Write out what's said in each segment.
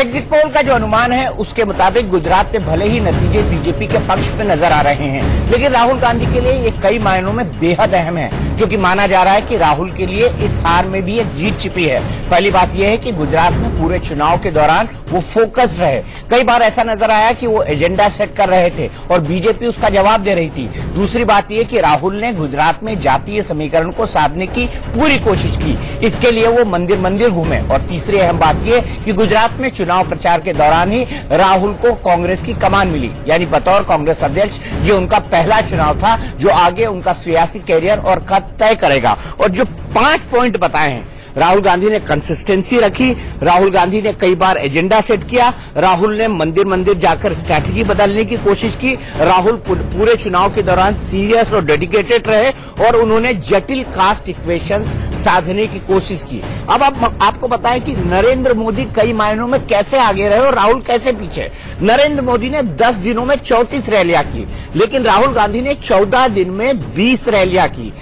Exit poll का जो अनुमान है उसके मुताबिक गुजरात में भले ही नतीजे बीजेपी के पक्ष में नजर आ रहे हैं, लेकिन राहुल गांधी के लिए ये कई मायनों में बेहद अहम है, क्योंकि माना जा रहा है कि राहुल के लिए इस हार में भी एक जीत छिपी है। पहली बात यह है कि गुजरात में पूरे चुनाव के दौरान वो फोकस रहे। कई बार ऐसा नजर आया कि वो एजेंडा सेट कर रहे थे और बीजेपी उसका जवाब दे रही थी। दूसरी बात यह कि राहुल ने गुजरात में जातीय समीकरण को साधने की पूरी कोशिश की, इसके लिए वो मंदिर मंदिर घूमे। और तीसरी अहम बात यह कि गुजरात में चुनाव प्रचार के दौरान ही राहुल को कांग्रेस की कमान मिली, यानी बतौर कांग्रेस अध्यक्ष ये उनका पहला चुनाव था जो आगे उनका सियासी कैरियर और कद तय करेगा। और जो 5 पॉइंट बताए हैं, राहुल गांधी ने कंसिस्टेंसी रखी, राहुल गांधी ने कई बार एजेंडा सेट किया, राहुल ने मंदिर मंदिर जाकर स्ट्रैटेजी बदलने की कोशिश की, राहुल पूरे चुनाव के दौरान सीरियस और डेडिकेटेड रहे और उन्होंने जटिल कास्ट इक्वेशंस साधने की कोशिश की। अब आपको बताएं कि नरेंद्र मोदी कई मायनों में कैसे आगे रहे और राहुल कैसे पीछे। नरेंद्र मोदी ने 10 दिनों में 34 रैलियां की, लेकिन राहुल गांधी ने 14 दिन में 20 रैलियां की,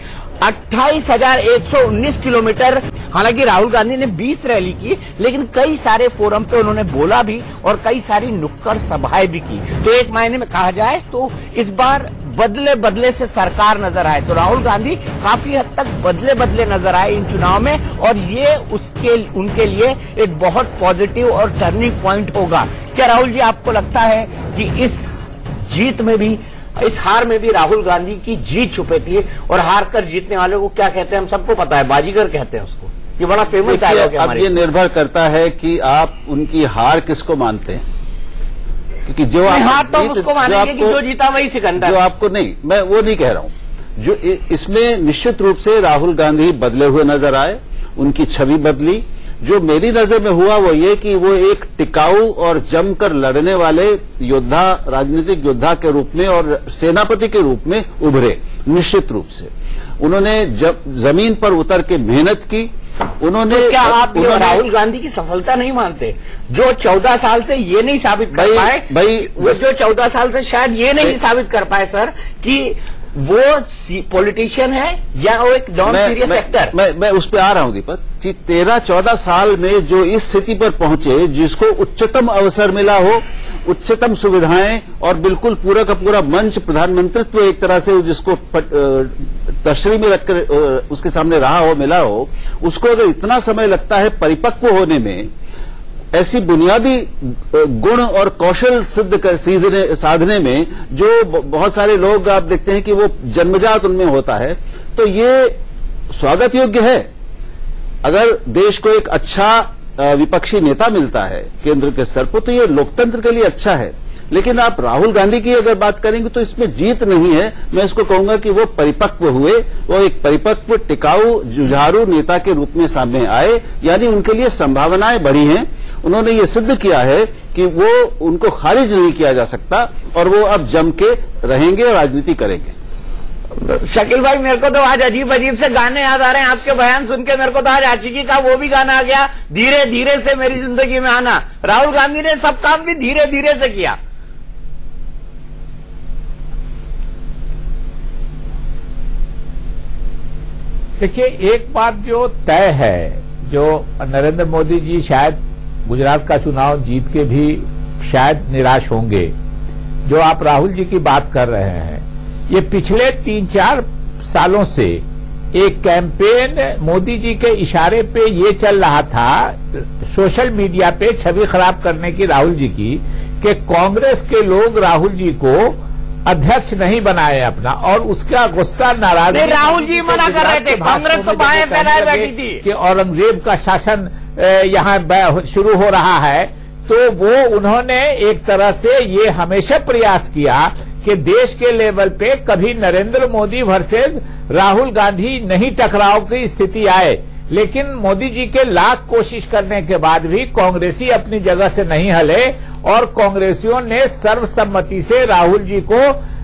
28,119 किलोमीटर। हालांकि राहुल गांधी ने 20 रैली की, लेकिन कई सारे फोरम पे उन्होंने बोला भी और कई सारी नुक्कड़ सभाएं भी की। तो एक मायने में कहा जाए तो इस बार बदले बदले से सरकार नजर आए तो राहुल गांधी काफी हद तक बदले बदले नजर आए इन चुनाव में, और ये उनके लिए एक बहुत पॉजिटिव और टर्निंग पॉइंट होगा। क्या राहुल जी, आपको लगता है कि इस जीत में भी, इस हार में भी राहुल गांधी की जीत छुपी थी? और हार कर जीतने वाले को क्या कहते हैं हम सबको पता है, बाजीगर कहते हैं उसको। ये बड़ा फेमस डायलॉग है। अब ये निर्भर करता है कि आप उनकी हार किसको मानते हैं, क्योंकि जो आप हार तो उसको मानेंगे कि जो जीता वही सिकंदर। जो आपको नहीं, मैं वो नहीं कह रहा हूं। जो इसमें निश्चित रूप से राहुल गांधी बदले हुए नजर आए, उनकी छवि बदली। जो मेरी नजर में हुआ वो ये कि वो एक टिकाऊ और जमकर लड़ने वाले योद्धा, राजनीतिक योद्धा के रूप में और सेनापति के रूप में उभरे। निश्चित रूप से उन्होंने जब जमीन पर उतर के मेहनत की, उन्होंने तो क्या आप राहुल गांधी की सफलता नहीं मानते, जो 14 साल से ये नहीं साबित कर पाए? वो जो 14 साल से शायद ये नहीं साबित कर पाए सर कि वो पॉलिटिशियन है या वो एक नॉन सीरियस एक्टर। मैं उस पर आ रहा हूं दीपक जी। 13-14 साल में जो इस स्थिति पर पहुंचे, जिसको उच्चतम अवसर मिला हो, उच्चतम सुविधाएं और बिल्कुल पूरा का पूरा मंच, प्रधानमंत्रित्व एक तरह से जिसको तशरीह में रखकर उसके सामने रहा हो, मिला हो, उसको अगर इतना समय लगता है परिपक्व होने में, ऐसी बुनियादी गुण और कौशल साधने में जो बहुत सारे लोग आप देखते हैं कि वो जन्मजात उनमें होता है, तो ये स्वागत योग्य है। अगर देश को एक अच्छा विपक्षी नेता मिलता है केंद्र के स्तर पर, तो ये लोकतंत्र के लिए अच्छा है। लेकिन आप राहुल गांधी की अगर बात करेंगे तो इसमें जीत नहीं है। मैं इसको कहूंगा कि वो परिपक्व हुए, वो एक परिपक्व, टिकाऊ, जुझारू नेता के रूप में सामने आए, यानी उनके लिए संभावनाएं बढ़ी हैं। उन्होंने ये सिद्ध किया है कि वो, उनको खारिज नहीं किया जा सकता और वो अब जम के रहेंगे और राजनीति करेंगे। शकील भाई, मेरे को तो आज अजीब अजीब से गाने याद आ रहे हैं आपके बयान सुन के। मेरे को तो आज आशिकी का वो भी गाना आ गया, धीरे धीरे से मेरी जिंदगी में आना। राहुल गांधी ने सब काम भी धीरे धीरे से किया। देखिए, एक बात जो तय है, जो नरेंद्र मोदी जी शायद गुजरात का चुनाव जीत के भी शायद निराश होंगे। जो आप राहुल जी की बात कर रहे हैं, ये पिछले 3-4 सालों से एक कैंपेन मोदी जी के इशारे पे ये चल रहा था, सोशल मीडिया पे छवि खराब करने की राहुल जी की, कि कांग्रेस के लोग राहुल जी को अध्यक्ष नहीं बनाए अपना, और उसका गुस्सा, नाराजगी राहुल जी मना कर रहे थे, कांग्रेस तो बाएं फैलाए बैठी थी कि औरंगजेब का शासन यहाँ शुरू हो रहा है। तो वो उन्होंने एक तरह से ये हमेशा प्रयास किया कि देश के लेवल पे कभी नरेंद्र मोदी वर्सेस राहुल गांधी नहीं टकराव की स्थिति आए। लेकिन मोदी जी के लाख कोशिश करने के बाद भी कांग्रेसी अपनी जगह से नहीं हिले और कांग्रेसियों ने सर्वसम्मति से राहुल जी को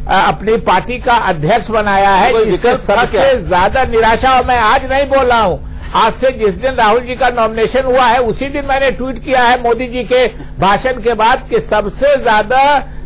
अपनी पार्टी का अध्यक्ष बनाया है, जिससे सबसे ज्यादा निराशा। और मैं आज नहीं बोल रहा हूं, आज से जिस दिन राहुल जी का नॉमिनेशन हुआ है उसी दिन मैंने ट्वीट किया है मोदी जी के भाषण के बाद कि सबसे ज्यादा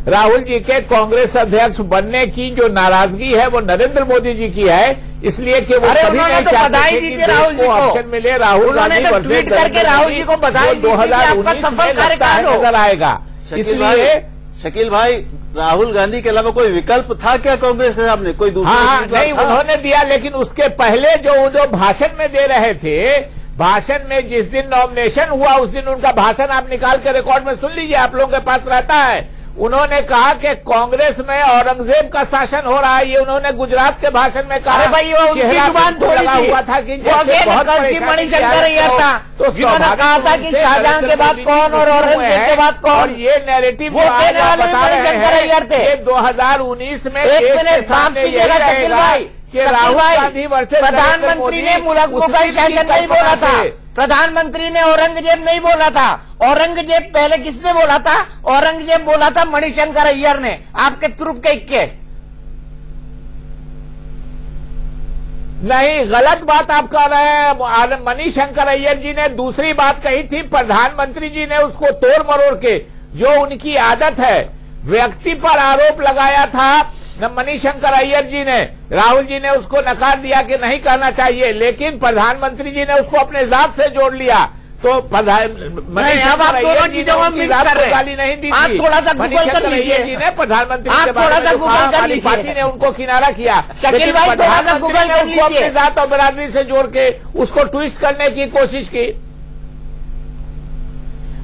राहुल जी के कांग्रेस अध्यक्ष बनने की जो नाराजगी है वो नरेंद्र मोदी जी की है, इसलिए कि वो कभी नहीं चाहते थे कि देश को ऑप्शन मिले राहुल गांधी ट्वीट करके राहुल जी को बधाई दी थी कि आपका सफल कार्यकाल नजर आएगा। इसलिए शकील भाई, राहुल गांधी के अलावा कोई विकल्प था क्या कांग्रेस के सामने? कोई दूसरा? हाँ, नहीं, उन्होंने दिया, लेकिन उसके पहले जो भाषण में दे रहे थे, भाषण में जिस दिन नॉमिनेशन हुआ उस दिन उनका भाषण आप निकाल के रिकॉर्ड में सुन लीजिए, आप लोगों के पास रहता है। उन्होंने कहा कि कांग्रेस में औरंगजेब का शासन हो रहा है, ये उन्होंने गुजरात के भाषण में कहा। अरे भाई, वो उनकी जुबान थोड़ी थी, हुआ था कि मणिशंकर अय्यर था, तो जिन्होंने कहा था कि शाहजहां के बाद कौन और औरंगजेब के बाद कौन, और ये नैरेटिव वो कहने वाले मणिशंकर अय्यर थे। 2019 में एक मिनट बात कीजिएगा शकील भाई, कि राहुल गांधी वर्सेस प्रधानमंत्री ने मुल्क मुगल शासन नहीं बोला था, प्रधानमंत्री ने औरंगजेब नहीं बोला था। औरंगजेब पहले किसने बोला था? औरंगजेब बोला था मणिशंकर अय्यर ने, आपके तुरुप के इक्के। नहीं, गलत बात आप कर रहे हैं। मणिशंकर अय्यर जी ने दूसरी बात कही थी, प्रधानमंत्री जी ने उसको तोड़ मरोड़ के, जो उनकी आदत है, व्यक्ति पर आरोप लगाया था न मणिशंकर अय्यर जी ने। राहुल जी ने उसको नकार दिया कि नहीं करना चाहिए, लेकिन प्रधानमंत्री जी ने उसको अपने जात से जोड़ लिया। तो अब आप दोनों चीजों में मिक्स कर रहे हैं। गाली नहीं दी, आप थोड़ा सा गूगल कर लीजिए जी ने प्रधानमंत्री आप थोड़ा सा गूगल कर लीजिए, पार्टी ने उनको किनारा किया। शकील भाई थोड़ा सा गूगल कर लीजिए, अपनी जात और बिरादरी से जोड़ के उसको ट्विस्ट करने की कोशिश की।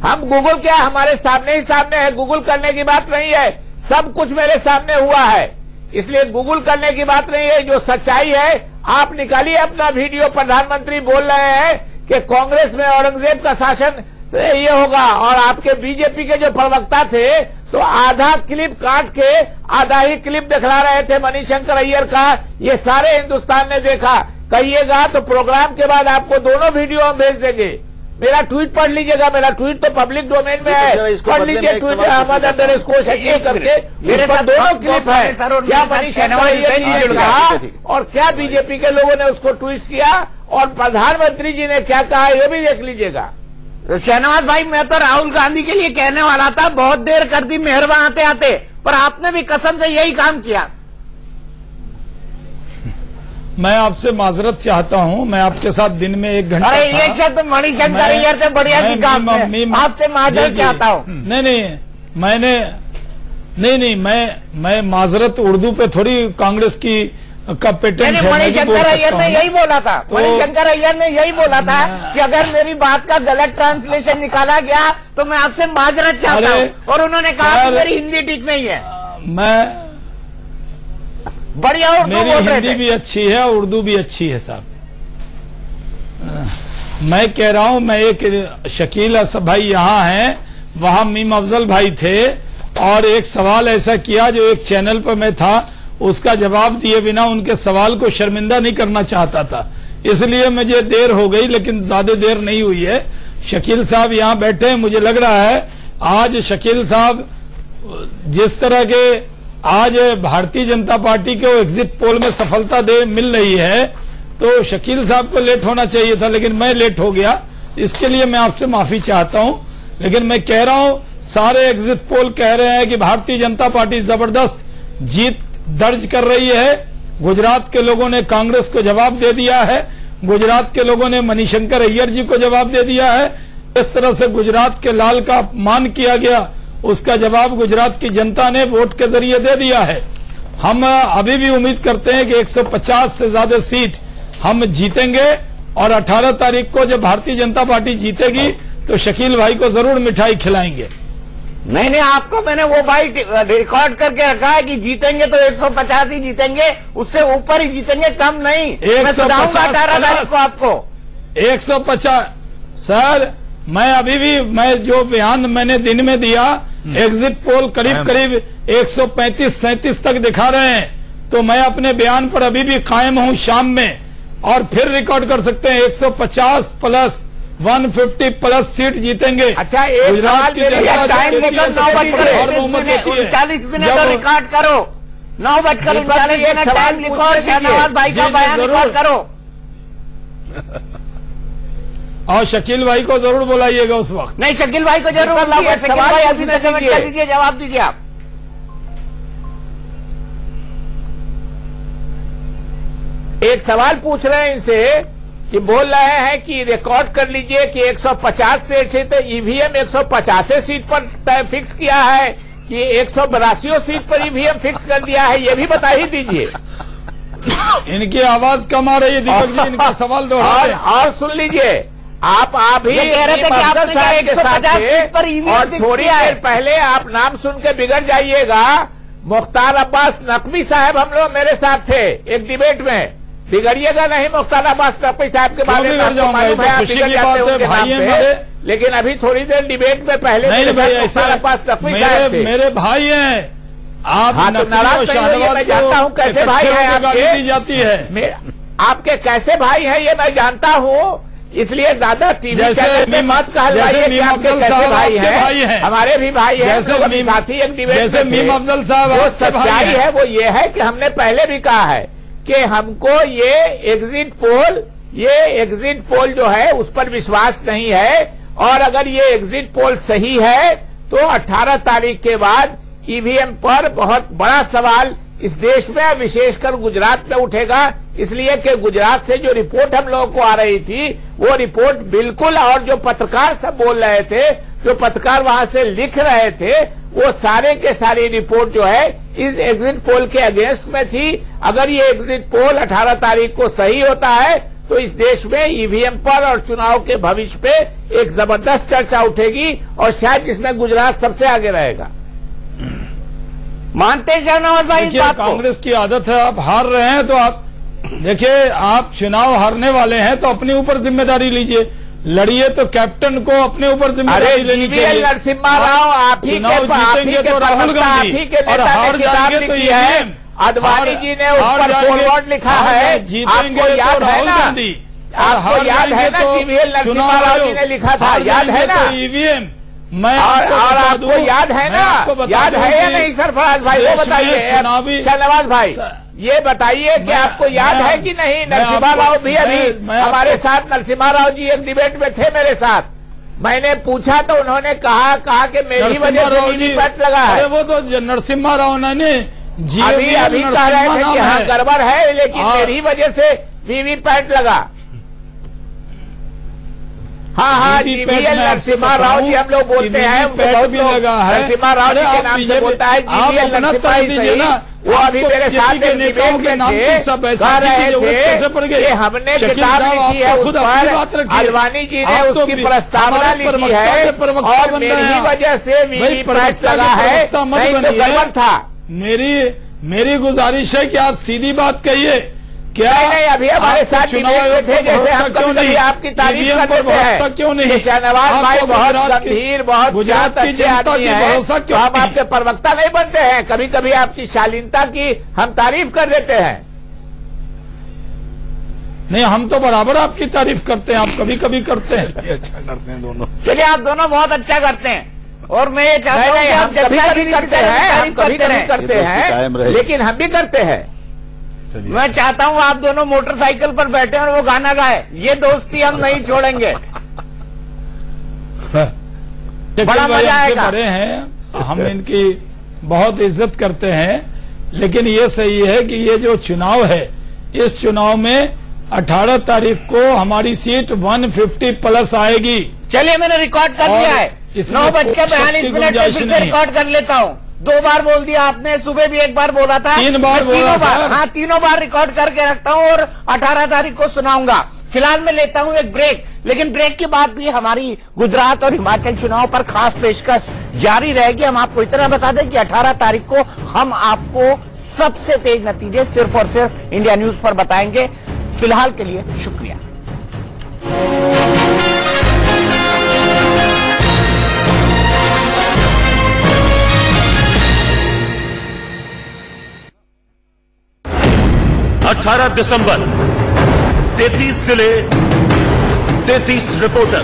हम गूगल क्या, हमारे सामने ही सामने है, गूगल करने की बात नहीं है, सब कुछ मेरे सामने हुआ है, इसलिए गूगल करने की बात नहीं है। जो सच्चाई है आप निकालिए अपना वीडियो, प्रधानमंत्री बोल रहे हैं कि कांग्रेस में औरंगजेब का शासन ये होगा, और आपके बीजेपी के जो प्रवक्ता थे तो आधा क्लिप काट के आधा ही क्लिप दिखला रहे थे मणिशंकर अय्यर का। ये सारे हिंदुस्तान ने देखा। कहिएगा तो प्रोग्राम के बाद आपको दोनों वीडियो हम भेज देंगे। मेरा ट्वीट पढ़ लीजिएगा, मेरा ट्वीट तो पब्लिक डोमेन में है, पढ़ लीजिए ट्वीट __ करके, मेरे साथ दोनों क्लिप है। क्या मणिशंकर अय्यर जी ने कहा और क्या बीजेपी के लोगों ने उसको ट्वीट किया, और प्रधानमंत्री जी ने क्या कहा, ये भी देख लीजिएगा। शहनवाज भाई, मैं तो राहुल गांधी के लिए कहने वाला था, बहुत देर कर दी मेहरबान आते आते, पर आपने भी कसम से यही काम किया। मैं आपसे माजरत चाहता हूं, मैं आपके साथ दिन में 1 घंटा। अरे ये शब्द मणिशंकर अय्यर से बढ़िया की काम है, आपसे माजरत चाहता हूं। नहीं, मैं माजरत उर्दू पे थोड़ी कांग्रेस की का पेटेंट है। मणिशंकर अय्यर ने यही बोला था, मणिशंकर अय्यर ने यही बोला था कि अगर मेरी बात का गलत ट्रांसलेशन निकाला गया तो मैं आपसे माजरत चाहता हूं, और उन्होंने कहा कि मेरी हिंदी ठीक नहीं है। मैं बढ़िया उर्दू मेरी बोल रहे हिंदी थे। भी अच्छी है, उर्दू भी अच्छी है साहब। मैं कह रहा हूं, मैं एक शकील भाई यहाँ हैं, वहां मीम अफजल भाई थे, और एक सवाल ऐसा किया जो एक चैनल पर मैं था, उसका जवाब दिए बिना उनके सवाल को शर्मिंदा नहीं करना चाहता था, इसलिए मुझे देर हो गई, लेकिन ज्यादा देर नहीं हुई है। शकील साहब यहाँ बैठे हैं, मुझे लग रहा है आज शकील साहब जिस तरह के आज भारतीय जनता पार्टी के एग्जिट पोल में सफलता मिल रही है, तो शकील साहब को लेट होना चाहिए था, लेकिन मैं लेट हो गया, इसके लिए मैं आपसे माफी चाहता हूं। लेकिन मैं कह रहा हूं, सारे एग्जिट पोल कह रहे हैं कि भारतीय जनता पार्टी जबरदस्त जीत दर्ज कर रही है। गुजरात के लोगों ने कांग्रेस को जवाब दे दिया है, गुजरात के लोगों ने मणिशंकर अय्यर जी को जवाब दे दिया है। इस तरह से गुजरात के लाल का अपमान किया गया, उसका जवाब गुजरात की जनता ने वोट के जरिए दे दिया है। हम अभी भी उम्मीद करते हैं कि 150 से ज्यादा सीट हम जीतेंगे, और 18 तारीख को जब भारतीय जनता पार्टी जीतेगी तो शकील भाई को जरूर मिठाई खिलाएंगे। नहीं, आपको मैंने वो भाई रिकॉर्ड करके रखा है कि जीतेंगे तो 150 ही जीतेंगे, उससे ऊपर ही जीतेंगे, कम नहीं। 150 18 तारीख को आपको 150। सर, मैं अभी भी, मैं जो बयान मैंने दिन में दिया, एग्जिट पोल करीब 135-37 तक दिखा रहे हैं, तो मैं अपने बयान पर अभी भी कायम हूं। शाम में और फिर रिकॉर्ड कर सकते हैं, 150 प्लस 150 प्लस सीट जीतेंगे। अच्छा, गुजरात की टाइम लेकर 9:40 मिनट रिकॉर्ड करो, 9:40 मिनट टाइम लिखो और शहनवाज भाई का बयान रिकॉर्ड करो। और शकील भाई को जरूर बुलाइएगा उस वक्त। नहीं, शकील भाई को जरूर बुलाऊंगा। शकील भाई अभी तक कर दीजिए, जवाब दीजिए आप। एक सवाल पूछ रहे हैं इनसे कि बोल रहे हैं कि रिकॉर्ड कर लीजिए कि 150 से तो ईवीएम 150 सीट पर फिक्स किया है कि 182 सीट पर ईवीएम फिक्स कर दिया है, ये भी बता ही दीजिए। इनकी आवाज कम आ रही है दीपक जी, इनका सवाल दोहराइए। और सुन लीजिए, आप ही कह रहे थे कि आपने कहा 150 सीट पर ईवीएम और थोड़ी देर पहले आप नाम सुन के बिगड़ जाइएगा। मुख्तार अब्बास नकवी साहब हम लोग मेरे साथ थे एक डिबेट में, बिगड़िएगा नहीं मुख्तार अब्बास नकवी साहब के बारे में। लेकिन अभी थोड़ी देर डिबेट में पहले मुख्तार अब्बास नकवी साहब मेरे भाई हैं आप। हाँ, तो नाराज मैं जानता हूँ कैसे भाई हैं आपके, जाती है आपके कैसे भाई हैं ये मैं जानता हूँ, इसलिए ज्यादा टीवी चैनल पे मत कहलवाइए कि आपके कैसे भाई हैं। हमारे भी भाई हैं, साथी एक डिबेट में मीम अफजल साहब। वो सच्चाई है वो ये है कि हमने पहले भी कहा है कि हमको ये एग्जिट पोल जो है उस पर विश्वास नहीं है, और अगर ये एग्जिट पोल सही है तो 18 तारीख के बाद ईवीएम पर बहुत बड़ा सवाल इस देश में विशेषकर गुजरात में उठेगा। इसलिए कि गुजरात से जो रिपोर्ट हम लोगों को आ रही थी वो रिपोर्ट बिल्कुल, और जो पत्रकार सब बोल रहे थे, जो पत्रकार वहां से लिख रहे थे, वो सारे के सारी रिपोर्ट जो है इस एग्जिट पोल के अगेंस्ट में थी। अगर ये एग्जिट पोल 18 तारीख को सही होता है तो इस देश में ईवीएम पर और चुनाव के भविष्य पे एक जबरदस्त चर्चा उठेगी, और शायद इसमें गुजरात सबसे आगे रहेगा। मानते हैं शाहनवाज भाई? कांग्रेस की आदत है, आप हार रहे हैं तो आप देखिए, आप चुनाव हारने वाले हैं तो अपने ऊपर जिम्मेदारी लीजिए, लड़िए तो कैप्टन को अपने ऊपर जिम्मेदारी लेनी चाहिए। नरसिम्हा राव आप ही जीतेंगे तो राहुल गांधी, और हार जाएंगे तो ईवीएम। अडवाणी जी ने उस पर फॉरवर्ड लिखा है, जीतेंगे तो राहुल गांधी, आपको याद है ना? जीवीएल नरसिम्हा राव जी ने लिखा था, याद है ना? ईवीएम और आपको याद है ना? याद है या नहीं सरफराज भाई? वो बताइए शाहनवाज भाई, ये बताइए कि आपको याद है कि नहीं? नरसिम्हा राव भी अभी हमारे साथ, नरसिम्हा राव जी एक डिबेट में थे मेरे साथ, मैंने पूछा तो उन्होंने कहा कि मेरी वजह से वीवीपैट लगा है। वो तो नरसिम्हा राव ने अभी कह रहे थे कि हाँ गड़बड़ है, लेकिन मेरी वजह से वीवीपैट लगा। हाँ, जीवीएल नरसिम्हा राव जी हम लोग बोलते हैं, भी लगा है नरसिम्हा राव जी के नाम से बोलता है जीवीएल नरसिम्हा ही ना। वो अभी मेरे साथ डिबेट में थे, कह रहे थे कि हमने किताब लिखी है उस पर, अडवाणी जी ने उसकी प्रस्तावना लिखी है और मेरी वजह से वीवीपैट लगा है, नहीं तो गड़बड़ था। मेरी गुजारिश है कि आप सीधी बात कहिए। क्या नहीं, अभी हमारे साथ डिबेट में थे, जैसे हम कभी आपकी तारीफ करते हैं, क्यों नहीं? शाहनवाज भाई बहुत गंभीर, बहुत शांत अच्छे आदमी हैं, तो हम आपके प्रवक्ता नहीं बनते हैं। कभी कभी आपकी शालीनता की हम तारीफ कर देते हैं। नहीं, हम तो बराबर आपकी तारीफ करते हैं, आप कभी कभी करते हैं। अच्छा करते हैं दोनों। चलिए, आप दोनों बहुत अच्छा करते हैं, और मैं ये चाहता हूँ कि हम कभी कभी करते हैं, लेकिन हम भी करते हैं। मैं चाहता हूँ आप दोनों मोटरसाइकिल पर बैठे और वो गाना गाए, ये दोस्ती हम नहीं छोड़ेंगे। बड़ा मजा आएगा। बड़े हैं, हम इनकी बहुत इज्जत करते हैं, लेकिन ये सही है कि ये जो चुनाव है, इस चुनाव में 18 तारीख को हमारी सीट 150 प्लस आएगी। चलिए, मैंने रिकॉर्ड कर लिया है, 9:42 फिर से रिकॉर्ड कर लेता हूँ। 2 बार बोल दिया आपने, सुबह भी 1 बार बोला था, 3 बार तीनों बार, हाँ 3 बार रिकॉर्ड करके रखता हूँ और 18 तारीख को सुनाऊंगा। फिलहाल मैं लेता हूँ एक ब्रेक, लेकिन ब्रेक के बाद भी हमारी गुजरात और हिमाचल चुनाव पर खास पेशकश जारी रहेगी। हम आपको इतना बता दें कि 18 तारीख को हम आपको सबसे तेज नतीजे सिर्फ और सिर्फ इंडिया न्यूज पर बताएंगे। फिलहाल के लिए शुक्रिया। अठारह दिसंबर, 33 जिले, 33 रिपोर्टर।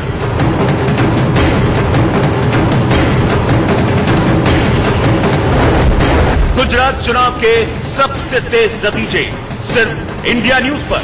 गुजरात चुनाव के सबसे तेज नतीजे सिर्फ इंडिया न्यूज पर।